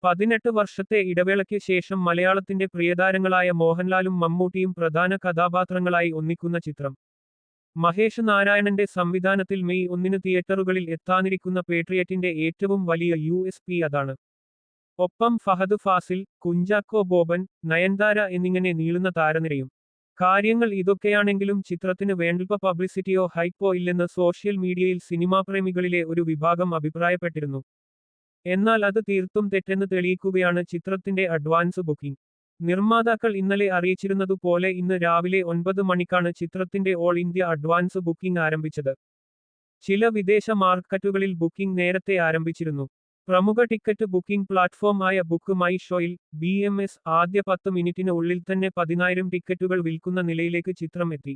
18 വർഷത്തെ ഇടവേളയ്ക്ക് ശേഷം മലയാളത്തിന്റെ പ്രിയതാരങ്ങളായ മോഹൻലാലും മമ്മൂട്ടിയും പ്രധാന കഥാപാത്രങ്ങളായി ഒന്നിക്കുന്ന ചിത്രം. മഹേഷ് നാരായണന്റെ സംവിധാനത്തിൽ മെയ് 1 തിയേറ്ററുകളിൽ എത്താനിരിക്കുന്ന പേട്രിയറ്റിന്റെ ഏറ്റവും വലിയ USP അതാണ്. ഒപ്പം ഫഹദ് ഫാസിൽ, കുഞ്ചാക്കോ ബോബൻ, നയൻതാര എന്നിങ്ങനെ നീളുന്ന താരനിരയും. കാര്യങ്ങൾ ഇതൊക്കെയാണെങ്കിലും ചിത്രത്തിന് വേണ്ട പബ്ലിസിറ്റിയോ ഹൈപ്പോ ഇല്ലെന്ന് സോഷ്യൽ മീഡിയയിൽ സിനിമാപ്രേമികളിലെ ഒരു വിഭാഗം അഭിപ്രായപ്പെട്ടിരുന്നു. എന്നാൽ അത് തീർത്തും തെറ്റെന്ന് തെളിയിക്കുകയാണ് ചിത്രത്തിന്റെ അഡ്വാൻസ് ബുക്കിംഗ്. നിർമ്മാതാക്കൾ ഇന്നലെ അറിയിച്ചിരുന്നതുപോലെ ഇന്ന് രാവിലെ 9 മണിക്കാണ് ചിത്രത്തിന്റെ ഓൾ ഇന്ത്യ അഡ്വാൻസ് ബുക്കിംഗ് ആരംഭിച്ചത്. ചില വിദേശ മാർക്കറ്റുകളിൽ ബുക്കിംഗ് നേരത്തെ ആരംഭിച്ചിരുന്നു. പ്രമുഖ ടിക്കറ്റ് ബുക്കിംഗ് പ്ലാറ്റ്ഫോം ആയ ബുക്ക് മൈ ഷോയിൽ BMS ആദ്യ 10 മിനിറ്റിന് ഉള്ളിൽ തന്നെ 10,000 ടിക്കറ്റുകൾ വിൽക്കുന്ന നിലയിലേക്ക് ചിത്രം എത്തി.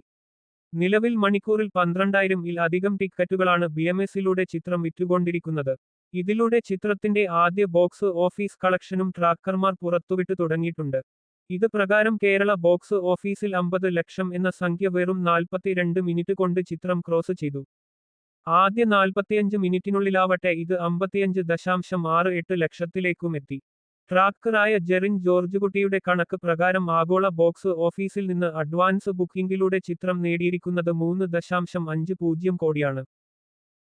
നിലവിൽ മണിക്കൂറിൽ 12,000-ൽ അധികം ടിക്കറ്റുകളാണ് BMSലൂടെ ചിത്രം വിറ്റുകൊണ്ടിരിക്കുന്നത്. ഇതിലൂടെ ചിത്രത്തിന്റെ ആദ്യ ബോക്സ് ഓഫീസ് കളക്ഷനും ട്രാക്കർമാർ പുറത്തുവിട്ടു തുടങ്ങിയിട്ടുണ്ട്. ഇത് പ്രകാരം കേരള ബോക്സ് ഓഫീസിൽ 50 ലക്ഷം എന്ന സംഖ്യ വെറും 42 മിനിറ്റ് കൊണ്ട് ചിത്രം ക്രോസ് ചെയ്തു. ആദ്യ 45 മിനിറ്റിനുള്ളിലാവട്ടെ ഇത് 55.68 ലക്ഷത്തിലേക്കും എത്തി. ട്രാക്കറായ ജെറിൻ ജോർജുകുട്ടിയുടെ കണക്ക് പ്രകാരം ആഗോള ബോക്സ് ഓഫീസിൽ നിന്ന് അഡ്വാൻസ് ബുക്കിംഗിലൂടെ ചിത്രം നേടിയിരിക്കുന്നത് 3.50 കോടിയാണ്.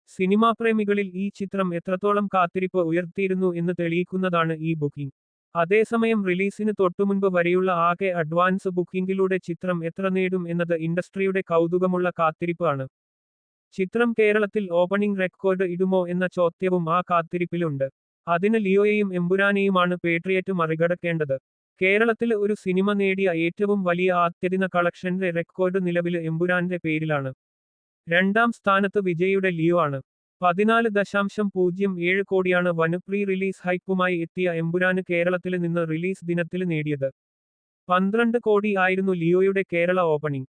സിനിമാപ്രേമികളിൽ ഈ ചിത്രം എത്രത്തോളം കാത്തിരിപ്പ് ഉയർത്തിയിരുന്നു എന്ന് തെളിയിക്കുന്നതാണ് ഈ ബുക്കിംഗ്. അതേസമയം റിലീസിന് തൊട്ടുമുൻപ് വരെയുള്ള ആകെ അഡ്വാൻസ് ബുക്കിംഗിലൂടെ ചിത്രം എത്ര നേടും എന്നത് ഇൻഡസ്ട്രിയുടെ കൗതുകമുള്ള കാത്തിരിപ്പ് ആണ്. ചിത്രം കേരളത്തിൽ ഓപ്പണിംഗ് റെക്കോർഡ് ഇടുമോ എന്ന ചോദ്യവും ആ കാത്തിരിപ്പിലുണ്ട്. അതിന് ലിയോയെയും എമ്പുരാനെയുമാണ് പേട്രിയറ്റ് മറികടക്കേണ്ടത്. കേരളത്തിൽ ഒരു സിനിമ നേടിയ ഏറ്റവും വലിയ ആദ്യദിന കളക്ഷന്റെ റെക്കോർഡ് നിലവിൽ എമ്പുരാന്റെ പേരിലാണ്. രണ്ടാം സ്ഥാനത്ത് വിജയുടെ ലിയോ ആണ്. 14.07 കോടിയാണ് വന് പ്രീ റിലീസ് ഹൈപ്പുമായി എത്തിയ എമ്പുരാന് കേരളത്തില് നിന്ന് റിലീസ് ദിനത്തില് നേടിയത്. 12 കോടി ആയിരുന്നു ലിയോയുടെ കേരള ഓപ്പണിംഗ്.